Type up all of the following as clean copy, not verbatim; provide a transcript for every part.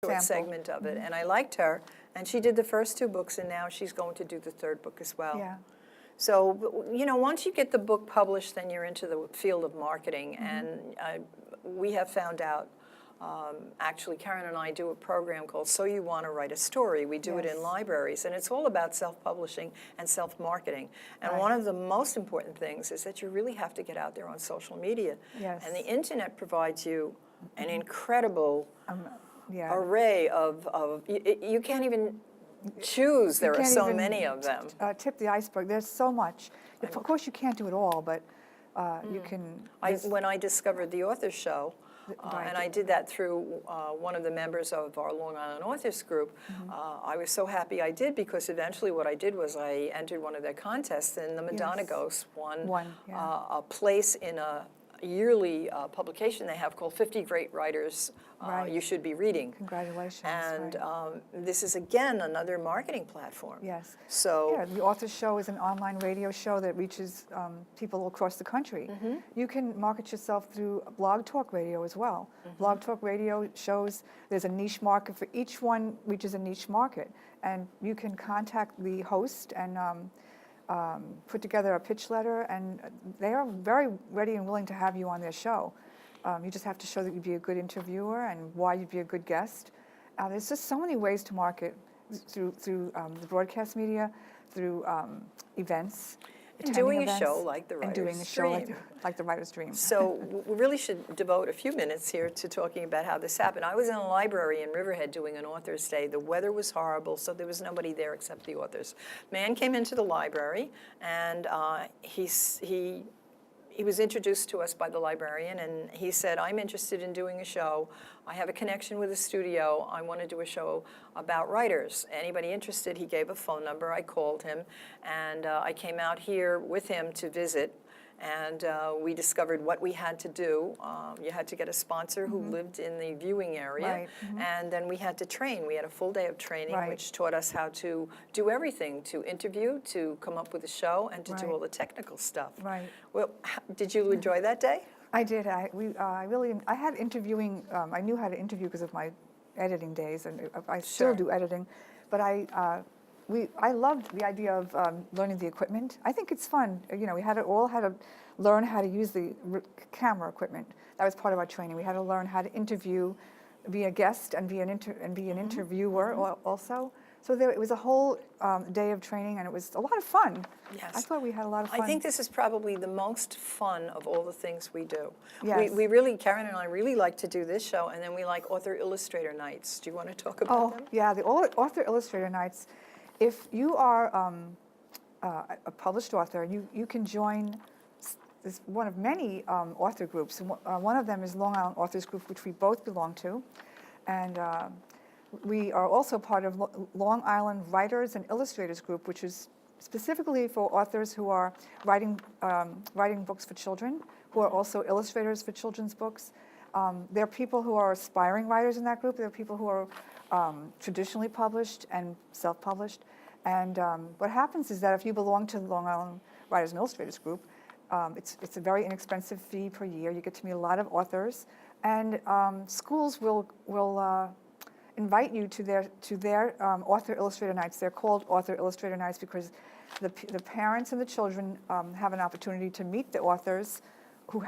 short segment of it, and I liked her, and she did the first 2 books, and now she's going to do the 3rd book as well. Yeah. So, you know, once you get the book published, then you're into the field of marketing, and we have found out, actually Karen and I do a program called So You Want to Write a Story. We do it in libraries, and it's all about self-publishing and self-marketing. And one of the most important things is that you really have to get out there on social media. Yes. And the internet provides you an incredible array of you can't even choose. There are so many of them. Tip the iceberg. There's so much. Of course, you can't do it all, but you can. When I discovered the Author Show, and I did that through one of the members of our Long Island Authors group, I was so happy I did, because eventually what I did was I entered one of their contests, and the Madonna Ghost won a place in a yearly publication they have called 50 Great Writers You Should Be Reading. Congratulations. And this is, again, another marketing platform. Yes. So yeah, the Author Show is an online radio show that reaches people across the country. You can market yourself through Blog Talk Radio as well. Blog Talk Radio shows there's a niche market for each one, reaches a niche market. And you can contact the host and put together a pitch letter, and they are very ready and willing to have you on their show. You just have to show that you'd be a good interviewer and why you'd be a good guest. There's just so many ways to market through the broadcast media, through events. And doing a show like The Writer's Dream. And doing a show like The Writer's Dream. So we really should devote a few minutes here to talking about how this happened. I was in a library in Riverhead doing an author's day. The weather was horrible, so there was nobody there except the authors. Man came into the library, and he was introduced to us by the librarian, and he said, I'm interested in doing a show. I have a connection with a studio. I want to do a show about writers. Anybody interested? He gave a phone number. I called him, and I came out here with him to visit, and we discovered what we had to do. You had to get a sponsor who lived in the viewing area, and then we had to train. We had a full day of training, which taught us how to do everything, to interview, to come up with a show, and to do all the technical stuff. Right. Well, did you enjoy that day? I did. I had interviewing. I knew how to interview because of my editing days, and I still do editing. But I loved the idea of learning the equipment. I think it's fun. You know, we all had to learn how to use the camera equipment. That was part of our training. We had to learn how to interview, be a guest, and be an interviewer also. So it was a whole day of training, and it was a lot of fun. Yes. I thought we had a lot of fun. I think this is probably the most fun of all the things we do. Yes. We really, Karen and I really like to do this show, and then we like Author Illustrator Nights. Do you want to talk about them? Yeah, the Author Illustrator Nights. If you are a published author, you can join this one of many author groups. One of them is Long Island Authors Group, which we both belong to. And we are also part of Long Island Writers and Illustrators Group, which is specifically for authors who are writing books for children, who are also illustrators for children's books. There are people who are aspiring writers in that group. There are people who are traditionally published and self-published. And what happens is that if you belong to the Long Island Writers and Illustrators Group, it's a very inexpensive fee per year. You get to meet a lot of authors, and schools will invite you to their Author Illustrator Nights. They're called Author Illustrator Nights because the parents and the children have an opportunity to meet the authors who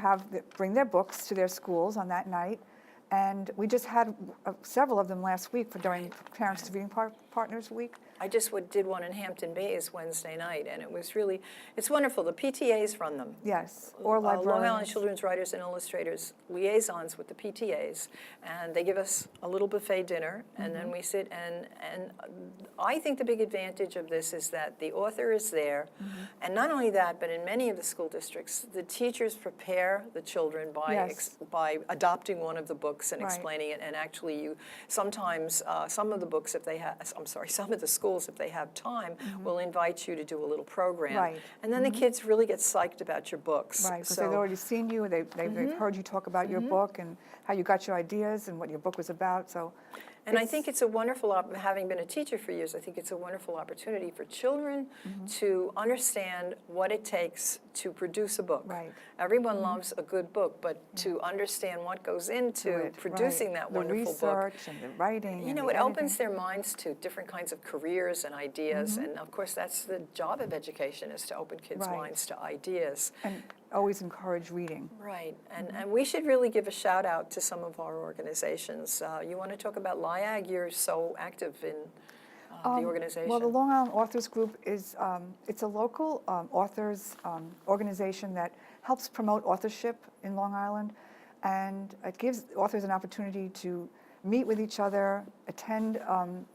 bring their books to their schools on that night. And we just had several of them last week during Parents to Reading Partners Week. I just did one in Hampton Bays Wednesday night, and it was really, it's wonderful. The PTAs run them. Yes, or librarians. Long Island Children's Writers and Illustrators liaisons with the PTAs, and they give us a little buffet dinner, and then we sit, and I think the big advantage of this is that the author is there, and not only that, but in many of the school districts, the teachers prepare the children by adopting one of the books and explaining it, and actually sometimes some of the books, if they have, some of the schools, if they have time, will invite you to do a little program. Right. And then the kids really get psyched about your books. Right, because they've already seen you, they've heard you talk about your book and how you got your ideas and what your book was about. So And I think it's a wonderful, having been a teacher for years, I think it's a wonderful opportunity for children to understand what it takes to produce a book. Right. Everyone loves a good book, but to understand what goes into producing that wonderful book. The research and the writing. You know, it opens their minds to different kinds of careers and ideas, and of course that's the job of education, is to open kids' minds to ideas. And always encourage reading. Right, and we should really give a shout out to some of our organizations. You want to talk about LIAG? You're so active in the organization. Well, the Long Island Authors Group is, it's a local authors organization that helps promote authorship in Long Island, and it gives authors an opportunity to meet with each other, attend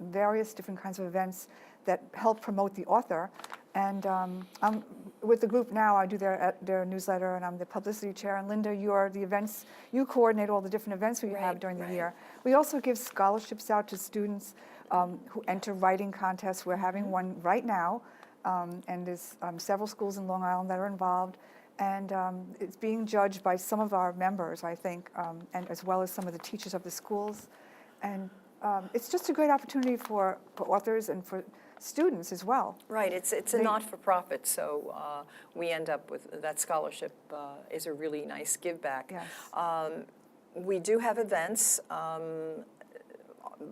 various different kinds of events that help promote the author. And I'm with the group now. I do their newsletter, and I'm the publicity chair. And Linda, you are the events. You coordinate all the different events we have during the year. We also give scholarships out to students who enter writing contests. We're having one right now, and there's several schools in Long Island that are involved. And it's being judged by some of our members, I think, and as well as some of the teachers of the schools. And it's just a great opportunity for authors and for students as well. Right, it's a not-for-profit, so we end up with that scholarship is a really nice give back. Yes. We do have events.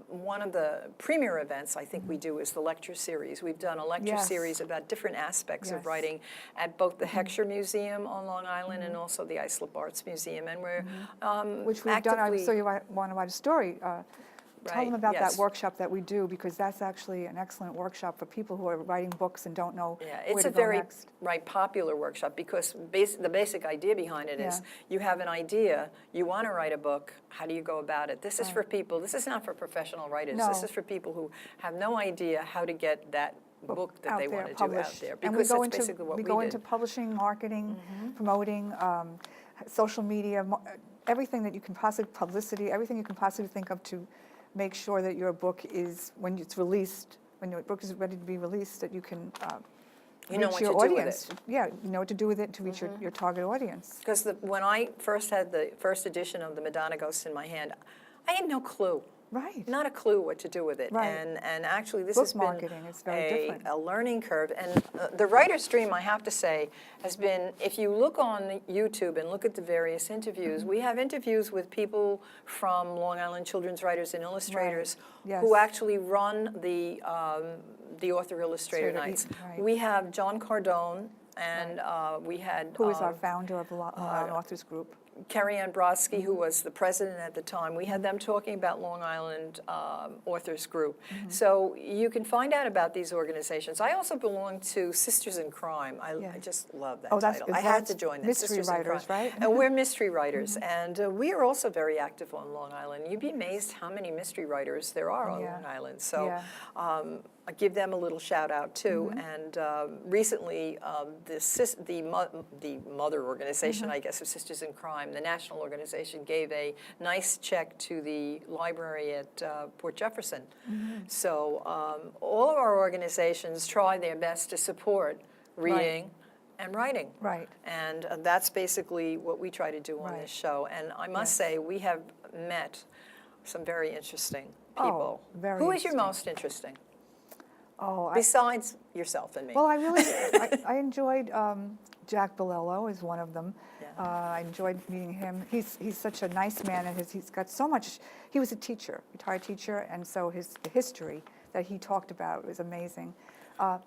One of the premier events I think we do is the lecture series. We've done a lecture series about different aspects of writing at both the Heckscher Museum on Long Island and also the Islip Arts Museum, and we're which we've done. I saw you want to write a story. Tell them about that workship that we do, because that's actually an excellent workshop for people who are writing books and don't know where to go next. It's a very popular workshop, because the basic idea behind it is you have an idea, you want to write a book, how do you go about it? This is for people, this is not for professional writers, this is for people who have no idea how to get that book that they want to do out there. Because and that's basically what we go did. into publishing, marketing, promoting, social media, everything that you can possibly, publicity, everything you can possibly think of to make sure that your book is, when it's released, when your book is ready to be released, that you can reach your audience. Yeah, you know what to do with it to reach your target audience. Because when I first had the first edition of the Madonna Ghost in my hand, I had no clue. Right. Not a clue what to do with it. Right. And actually this Book has marketing is very different. a learning curve. And the writer's dream, I have to say, has been, if you look on YouTube and look at the various interviews, we have interviews with people from Long Island children's writers and illustrators who actually run the Author Illustrator Nights. We have John Cardone, and we had... Who is our founder of the Long Island Authors Group. Carrie Ann Brodsky, who was the president at the time, we had them talking about Long Island Authors Group. So you can find out about these organizations. I also belong to Sisters in Crime. I just love that title. I had to join that. Mystery writers, right? And we're mystery writers, and we are also very active on Long Island. You'd be amazed how many mystery writers there are on Long Island. So I give them a little shout out too. And recently, the mother organization, I guess, of Sisters in Crime, the national organization, gave a nice check to the library at Port Jefferson. So all of our organizations try their best to support reading and writing. Right. And that's basically what we try to do on this show. And I must say, we have met some very interesting people. Very Who is your most interesting? Besides yourself and me. Well, I enjoyed Jack Bolello is one of them. I enjoyed meeting him. He's such a nice man, and he's got so much. He was a teacher, retired teacher, and so the history that he talked about was amazing.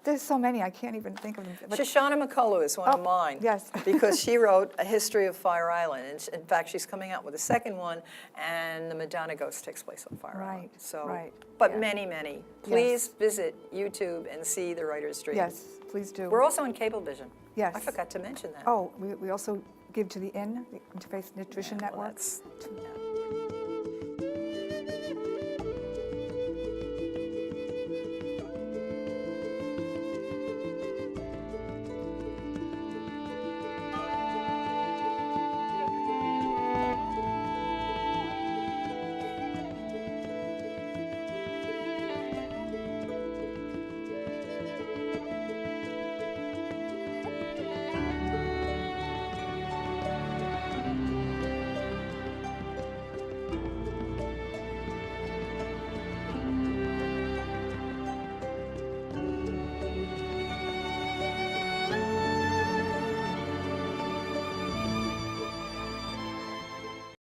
There's so many, I can't even think of them. But Shoshana McCullough is one of mine. Yes. Because she wrote A History of Fire Island. And in fact, she's coming out with a second one, and the Madonna Ghost takes place on Fire Island. So, but many, many. Please visit YouTube and see The Writer's Dream. Yes, please do. We're also on Cablevision. Yes. I forgot to mention that. Oh, we also give to the IN, the Interfaith Nutrition Network.